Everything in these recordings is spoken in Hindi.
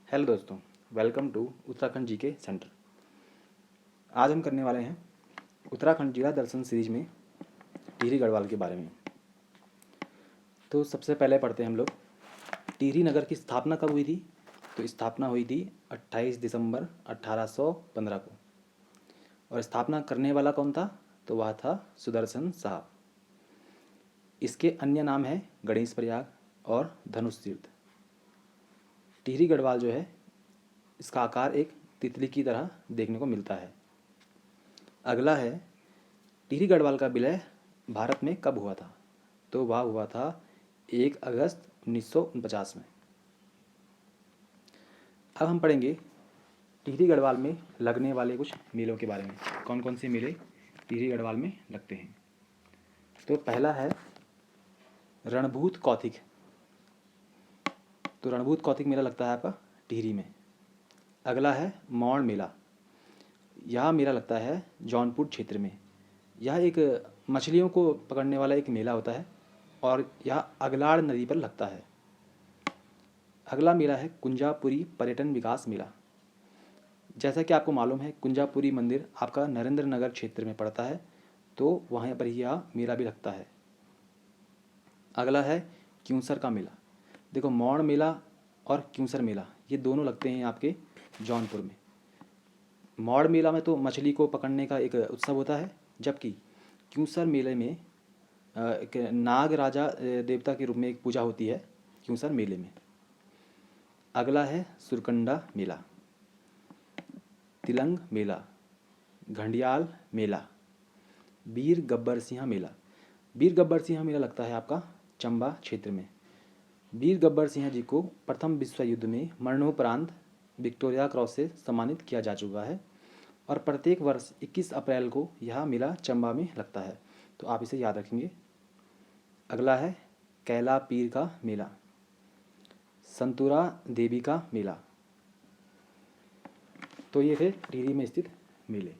हेलो दोस्तों, welcome to Uttarakhand GK centre. आज हम करने वाले हैं उत्तराखंड जिला दर्शन सीरीज में टिहरी गढ़वाल के बारे में। तो सबसे पहले पढ़ते हैं हम लोग टिहरी नगर की स्थापना कब हुई थी। तो स्थापना हुई थी 28 दिसंबर 1815 को। और स्थापना करने वाला कौन था? तो वह था सुदर्शन साहब। इसके अन्य नाम हैं गणेश प्रयाग और धनुष तीर्थ। टिहरी गढ़वाल जो है इसका आकार एक तितली की तरह देखने को मिलता है। अगला है टिहरी गढ़वाल का विलय भारत में कब हुआ था? तो वह हुआ था 1 अगस्त 1949 में। अब हम पढ़ेंगे टिहरी गढ़वाल में लगने वाले कुछ मेलों के बारे में। कौन कौन से मेले टिहरी गढ़वाल में लगते हैं? तो पहला है रणभूत कौथिक। तो रणभूत कौथिक मेला लगता है आपका टिहरी में। अगला है मौड़ मेला। यह मेला लगता है जौनपुर क्षेत्र में। यह एक मछलियों को पकड़ने वाला एक मेला होता है और यह अगलाड़ नदी पर लगता है। अगला मेला है कुंजापुरी पर्यटन विकास मेला। जैसा कि आपको मालूम है कुंजापुरी मंदिर आपका नरेंद्र नगर क्षेत्र में पड़ता है, तो वहाँ पर ही यह मेला भी लगता है। अगला है क्यूंसर का मेला। देखो मौड़ मेला और क्यूंसर मेला ये दोनों लगते हैं आपके जौनपुर में। मौड़ मेला में तो मछली को पकड़ने का एक उत्सव होता है, जबकि क्यूंसर मेले में एक नाग राजा देवता के रूप में एक पूजा होती है क्यूंसर मेले में। अगला है सुरकंडा मेला, तिलंग मेला, घंडियाल मेला, वीर गब्बर सिंह मेला। वीर गब्बर सिंह मेला लगता है आपका चंबा क्षेत्र में। वीर गब्बर सिंह जी को प्रथम विश्व युद्ध में मरणोपरांत विक्टोरिया क्रॉस से सम्मानित किया जा चुका है और प्रत्येक वर्ष 21 अप्रैल को यह मेला चंबा में लगता है, तो आप इसे याद रखेंगे। अगला है कैला पीर का मेला, संतुरा देवी का मेला। तो ये थे टिहरी में स्थित मेले।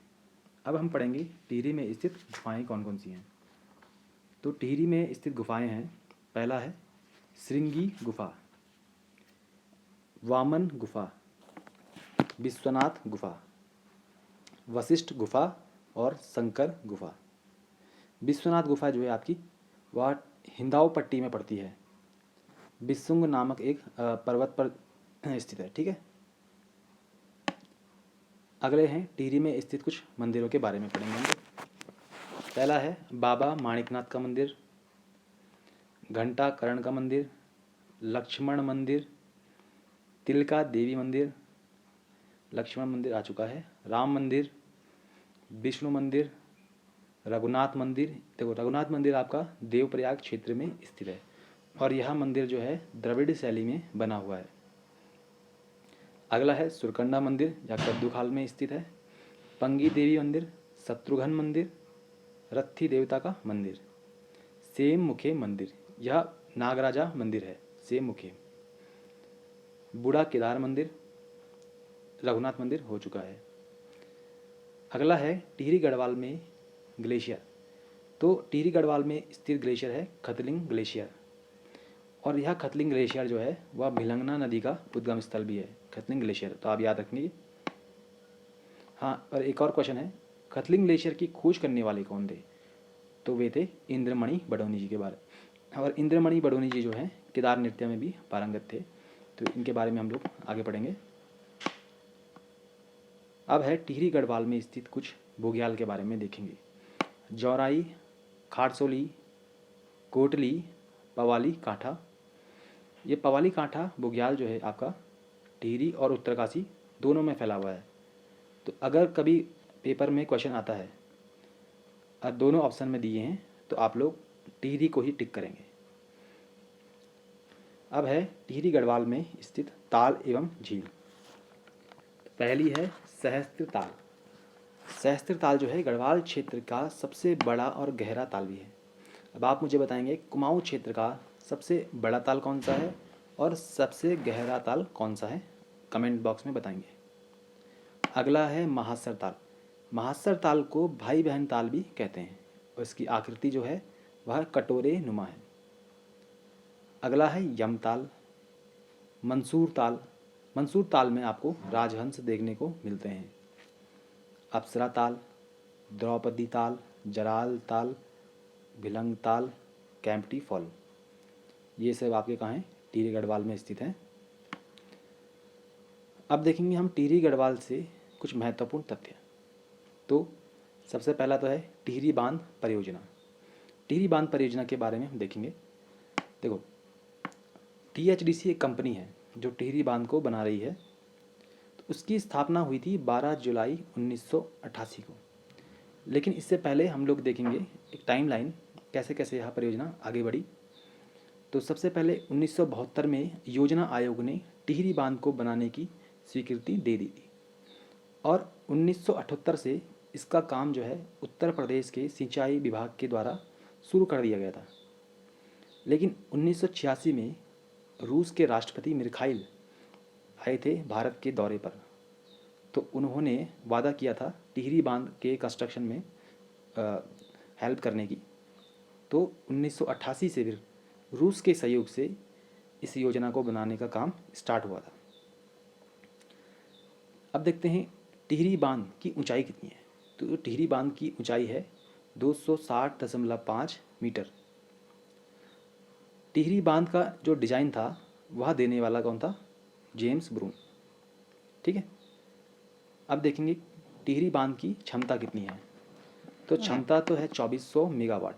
अब हम पढ़ेंगे टिहरी में स्थित गुफाएं कौन कौन सी हैं। तो टिहरी में स्थित गुफाएं हैं। पहला है श्रृंगी गुफा, वामन गुफा, विश्वनाथ गुफा, वशिष्ठ गुफा और शंकर गुफा। विश्वनाथ गुफा जो है आपकी वह हिंदाव पट्टी में पड़ती है। बिसुंग नामक एक पर्वत पर स्थित है। ठीक है। अगले हैं टिहरी में स्थित कुछ मंदिरों के बारे में पढ़ेंगे हम लोग। पहला है बाबा माणिकनाथ का मंदिर, घंटा करण का मंदिर, लक्ष्मण मंदिर, तिलका देवी मंदिर, लक्ष्मण मंदिर आ चुका है, राम मंदिर, विष्णु मंदिर, रघुनाथ मंदिर। देखो रघुनाथ मंदिर आपका देवप्रयाग क्षेत्र में स्थित है और यह मंदिर जो है द्रविड़ शैली में बना हुआ है। अगला है सुरकंडा मंदिर या कद्दूखाल में स्थित है, पंगी देवी मंदिर, शत्रुघ्न मंदिर, रत्थी देवता का मंदिर, सेम मुखे मंदिर, यह नागराजा मंदिर है सेम मुखे, बूढ़ा केदार मंदिर, रघुनाथ मंदिर हो चुका है। अगला है टिहरी गढ़वाल में ग्लेशियर। तो टिहरी गढ़वाल में स्थित ग्लेशियर है खतलिंग ग्लेशियर और यह खतलिंग ग्लेशियर जो है वह भिलंगना नदी का उद्गम स्थल भी है खतलिंग ग्लेशियर, तो आप याद रखेंगे। हाँ, और एक और क्वेश्चन है खतलिंग ग्लेशियर की खोज करने वाले कौन थे? तो वे थे इंद्रमणि बडौनी जी के बारे। और इंद्रमणि बडौनी जी जो हैं केदार नृत्य में भी पारंगत थे, तो इनके बारे में हम लोग आगे पढ़ेंगे। अब है टिहरी गढ़वाल में स्थित कुछ बुग्याल के बारे में देखेंगे। जौराई, खारसोली, कोटली, पवाली कांठा। ये पवाली कांठा बुग्याल जो है आपका टिहरी और उत्तरकाशी दोनों में फैला हुआ है। तो अगर कभी पेपर में क्वेश्चन आता है और दोनों ऑप्शन में दिए हैं तो आप लोग टिहरी को ही टिक करेंगे। अब है टिहरी गढ़वाल में स्थित ताल एवं झील। पहली है सहस्त्र ताल। सहस्त्र ताल जो है गढ़वाल क्षेत्र का सबसे बड़ा और गहरा ताल भी है। अब आप मुझे बताएंगे कुमाऊं क्षेत्र का सबसे बड़ा ताल कौन सा है और सबसे गहरा ताल कौन सा है, कमेंट बॉक्स में बताएंगे। अगला है महासर ताल। महासर ताल को भाई बहन ताल भी कहते हैं और इसकी आकृति जो है वह कटोरे नुमा है। अगला है यम ताल, मंसूर ताल। मंसूर ताल में आपको राजहंस देखने को मिलते हैं। अप्सरा ताल, द्रौपदी ताल, जराल ताल, भिलंग ताल, कैंपटी फॉल, ये सब आपके कहाँ हैं? टिहरी गढ़वाल में स्थित हैं। अब देखेंगे हम टिहरी गढ़वाल से कुछ महत्वपूर्ण तथ्य। तो सबसे पहला तो है टिहरी बांध परियोजना। टिहरी बांध परियोजना के बारे में हम देखेंगे। देखो, THDC एक कंपनी है जो टिहरी बांध को बना रही है। तो उसकी स्थापना हुई थी 12 जुलाई 1988 को। लेकिन इससे पहले हम लोग देखेंगे एक टाइमलाइन कैसे कैसे यह परियोजना आगे बढ़ी। तो सबसे पहले 1972 में योजना आयोग ने टिहरी बांध को बनाने की स्वीकृति दे दी थी और 1978 से इसका काम जो है उत्तर प्रदेश के सिंचाई विभाग के द्वारा शुरू कर दिया गया था। लेकिन 1986 में रूस के राष्ट्रपति मिखाइल आए थे भारत के दौरे पर। तो उन्होंने वादा किया था टिहरी बांध के कंस्ट्रक्शन में हेल्प करने की। तो 1988 से फिर रूस के सहयोग से इस योजना को बनाने का काम स्टार्ट हुआ था। अब देखते हैं टिहरी बांध की ऊंचाई कितनी है। तो टिहरी बांध की ऊंचाई है 260.5 मीटर। टिहरी बांध का जो डिज़ाइन था वह देने वाला कौन था? जेम्स ब्रून। ठीक है। अब देखेंगे टिहरी बांध की क्षमता कितनी है। तो क्षमता तो है 2400 मेगावाट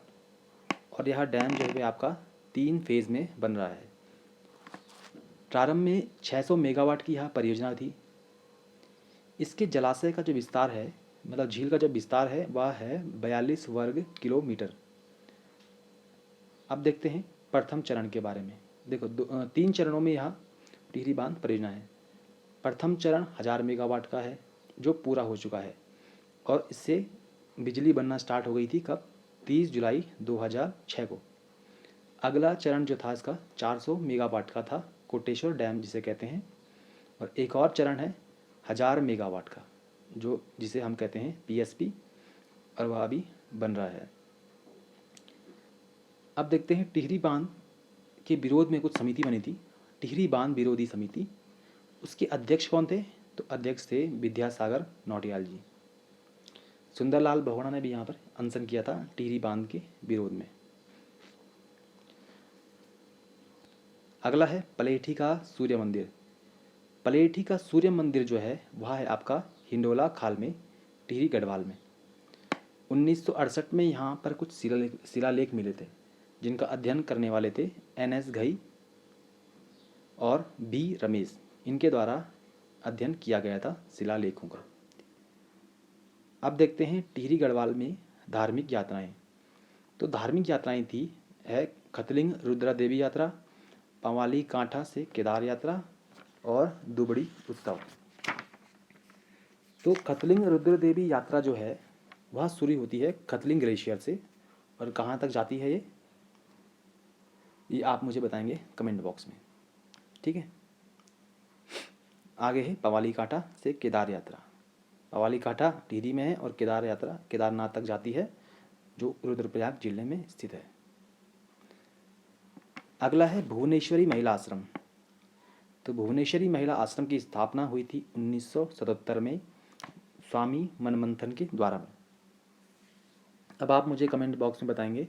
और यह डैम जो है आपका 3 फेज़ में बन रहा है। प्रारंभ में 600 मेगावाट की यह परियोजना थी। इसके जलाशय का जो विस्तार है, मतलब झील का जो विस्तार है वह है 42 वर्ग किलोमीटर। अब देखते हैं प्रथम चरण के बारे में। देखो 3 चरणों में यह टिहरी बांध परियोजना है। प्रथम चरण 1000 मेगावाट का है जो पूरा हो चुका है और इससे बिजली बनना स्टार्ट हो गई थी कब? 30 जुलाई 2006 को। अगला चरण जो था इसका 400 मेगावाट का था, कोटेश्वर डैम जिसे कहते हैं। और एक और चरण है 1000 मेगावाट का जो जिसे हम कहते हैं PSP, और वह अभी बन रहा है। अब देखते हैं टिहरी बांध के विरोध में कुछ समिति बनी थी, टिहरी बांध विरोधी समिति। उसके अध्यक्ष कौन थे? तो अध्यक्ष थे विद्यासागर नौटियाल जी। सुंदरलाल बहुगुणा ने भी यहाँ पर अनशन किया था टिहरी बांध के विरोध में। अगला है पलेठी का सूर्य मंदिर। पलेठी का सूर्य मंदिर जो है वह है आपका हिंडोला खाल में, टिहरी गढ़वाल में। 1968 में यहाँ पर कुछ शिलालेख मिले थे जिनका अध्ययन करने वाले थे NS घई और B रमेश। इनके द्वारा अध्ययन किया गया था शिलालेखों का। अब देखते हैं टिहरी गढ़वाल में धार्मिक यात्राएं। तो धार्मिक यात्राएं थी है खतलिंग रुद्रा देवी यात्रा, पंवाली कांठा से केदार यात्रा और दुबड़ी उत्सव। तो खतलिंग रुद्र देवी यात्रा जो है वह शुरू होती है खतलिंग ग्लेशियर से और कहाँ तक जाती है ये आप मुझे बताएंगे कमेंट बॉक्स में। ठीक है। आगे है पंवाली कांठा से केदार यात्रा। पंवाली कांठा टिहरी में है और केदार यात्रा केदारनाथ तक जाती है जो रुद्रप्रयाग जिले में स्थित है। अगला है भुवनेश्वरी महिला आश्रम। तो भुवनेश्वरी महिला आश्रम की स्थापना हुई थी 1977 में स्वामी मनमंथन के द्वारा। अब आप मुझे कमेंट बॉक्स में बताएंगे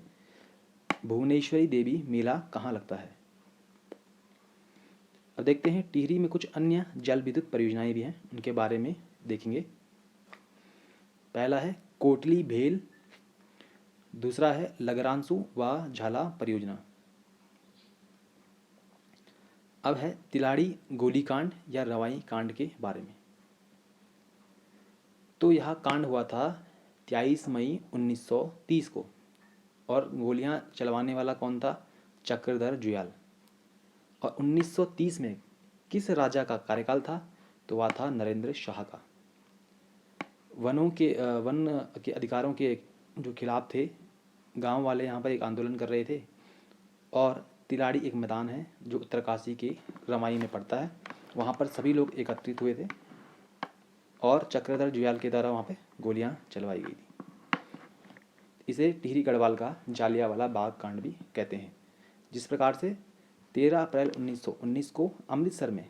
भुवनेश्वरी देवी मेला कहाँ लगता है। अब देखते हैं टिहरी में कुछ अन्य जल विद्युत परियोजनाएं भी हैं, उनके बारे में देखेंगे। पहला है कोटली भेल, दूसरा है लगरांसू व झाला परियोजना। अब है तिलाड़ी गोलीकांड या रवाई कांड के बारे में। तो यह कांड हुआ था 23 मई 1930 को और गोलियां चलवाने वाला कौन था? चक्रधर जुयाल। और 1930 में किस राजा का कार्यकाल था? तो वह था नरेंद्र शाह का। वन के अधिकारों के जो खिलाफ थे, गांव वाले यहाँ पर एक आंदोलन कर रहे थे। और तिलाड़ी एक मैदान है जो उत्तरकाशी के रमाई में पड़ता है, वहाँ पर सभी लोग एकत्रित हुए थे और चक्रधर जुयाल के द्वारा वहाँ पे गोलियाँ चलवाई गई थी। इसे टिहरी गढ़वाल का जालियांवाला बाग कांड भी कहते हैं। जिस प्रकार से 13 अप्रैल 1919 को अमृतसर में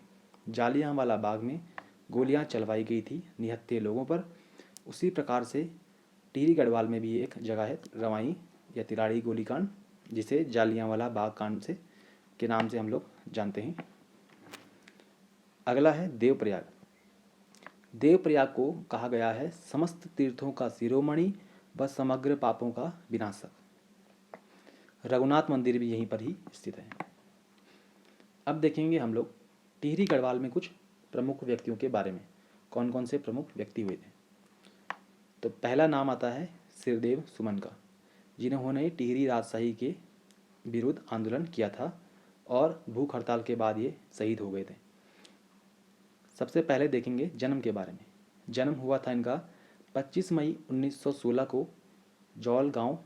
जालियांवाला बाग में गोलियां चलवाई गई थी निहत्थे लोगों पर, उसी प्रकार से टिहरी गढ़वाल में भी एक जगह है रवाई या तिराड़ी गोलीकांड, जिसे जालियांवाला बाग कांड से के नाम से हम लोग जानते हैं। अगला है देवप्रयाग। देवप्रयाग को कहा गया है समस्त तीर्थों का शिरोमणि व समग्र पापों का विनाशक। रघुनाथ मंदिर भी यहीं पर ही स्थित है। अब देखेंगे हम लोग टिहरी गढ़वाल में कुछ प्रमुख व्यक्तियों के बारे में, कौन कौन से प्रमुख व्यक्ति हुए थे। तो पहला नाम आता है सिरदेव सुमन का, जिन्होंने टिहरी राजशाही के विरुद्ध आंदोलन किया था और भूख हड़ताल के बाद ये शहीद हो गए थे। सबसे पहले देखेंगे जन्म के बारे में। जन्म हुआ था इनका 25 मई 1916 को जौल गांव,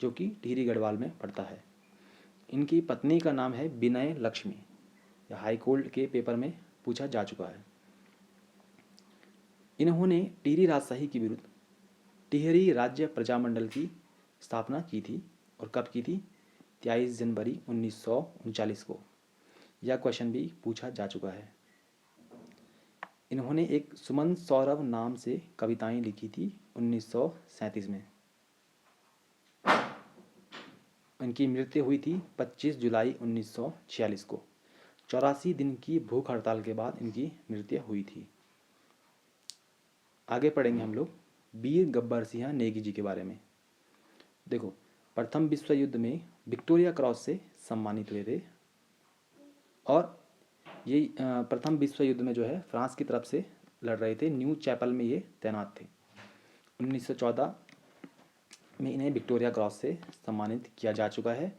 जो कि टिहरी गढ़वाल में पड़ता है। इनकी पत्नी का नाम है विनय लक्ष्मी, यह हाई कोर्ट के पेपर में पूछा जा चुका है। इन्होंने टिहरी राजशाही के विरुद्ध टिहरी राज्य प्रजामंडल की स्थापना की थी, और कब की थी? 23 जनवरी 1939 को। यह क्वेश्चन भी पूछा जा चुका है। इन्होंने एक सुमन सौरभ नाम से कविताएं लिखी थी 1937 में। इनकी मृत्यु हुई थी 25 जुलाई 1946 को। 84 दिन की भूख हड़ताल के बाद इनकी मृत्यु हुई थी। आगे पढ़ेंगे हम लोग वीर गब्बर सिंह नेगी जी के बारे में। देखो, प्रथम विश्व युद्ध में विक्टोरिया क्रॉस से सम्मानित हुए थे, और ये प्रथम विश्व युद्ध में जो है फ्रांस की तरफ से लड़ रहे थे। न्यू चैपल में ये तैनात थे। 1914 में इन्हें विक्टोरिया क्रॉस से सम्मानित किया जा चुका है,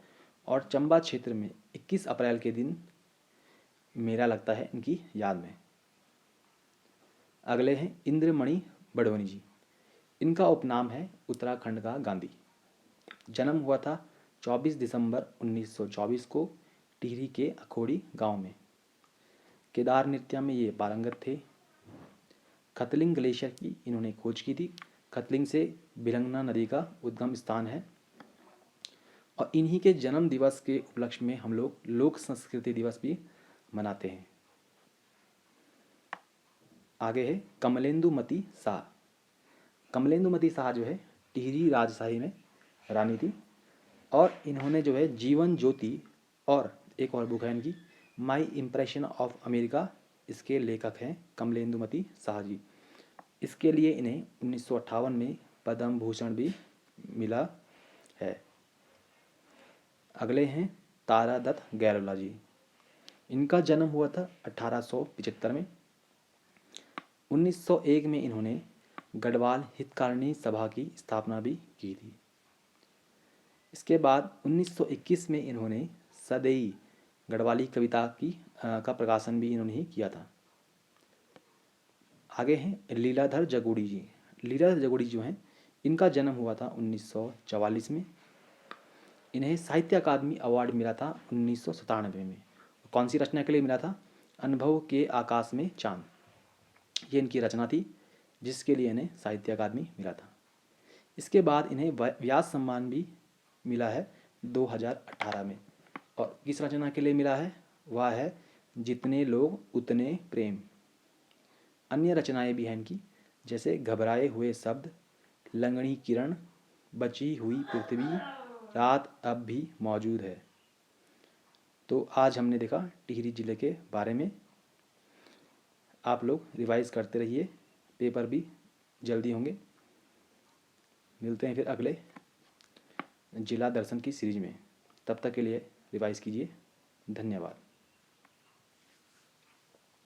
और चंबा क्षेत्र में 21 अप्रैल के दिन मेला लगता है इनकी याद में। अगले हैं इंद्रमणि बड़वनी जी। इनका उपनाम है उत्तराखंड का गांधी। जन्म हुआ था 24 दिसंबर 1924 को टिहरी के अखोड़ी गांव में। केदार नृत्य में ये पारंगत थे। खतलिंग ग्लेशियर की इन्होंने खोज की थी। खतलिंग से भिलंगना नदी का उद्गम स्थान है, और इन्हीं के जन्म दिवस के उपलक्ष्य में हम लोग लोक संस्कृति दिवस भी मनाते हैं। आगे है कमलेंदुमती शाह। कमलेंदुमती शाह जो है टिहरी राजशाही में रानी थी, और इन्होंने जो है जीवन ज्योति और एक और बुक है इनकी माई इम्प्रेशन ऑफ अमेरिका, इसके लेखक हैं कमलेंदुमती शाह जी। इसके लिए इन्हें 1958 में पद्म भूषण भी मिला है। अगले हैं तारा दत्त गैरोला जी। इनका जन्म हुआ था 1875 में। 1901 में इन्होंने गढ़वाल हितकारिणी सभा की स्थापना भी की थी। इसके बाद 1921 में इन्होंने सदैई गढ़वाली कविता का प्रकाशन भी इन्होंने ही किया था। आगे हैं लीलाधर जगुड़ी जी। लीलाधर जगुड़ी जो हैं, इनका जन्म हुआ था 1944 में। इन्हें साहित्य अकादमी अवार्ड मिला था 1997 में। कौन सी रचना के लिए मिला था? अनुभव के आकाश में चांद, ये इनकी रचना थी, जिसके लिए इन्हें साहित्य अकादमी मिला था। इसके बाद इन्हें व्यास सम्मान भी मिला है 2018 में, और किस रचना के लिए मिला है? वह है जितने लोग उतने प्रेम। अन्य रचनाएं भी हैं इनकी, जैसे घबराए हुए शब्द, लंगड़ी किरण, बची हुई पृथ्वी, रात अब भी मौजूद है। तो आज हमने देखा टिहरी जिले के बारे में। आप लोग रिवाइज करते रहिए, पेपर भी जल्दी होंगे। मिलते हैं फिर अगले जिला दर्शन की सीरीज में। तब तक के लिए रिवाइज कीजिए। धन्यवाद।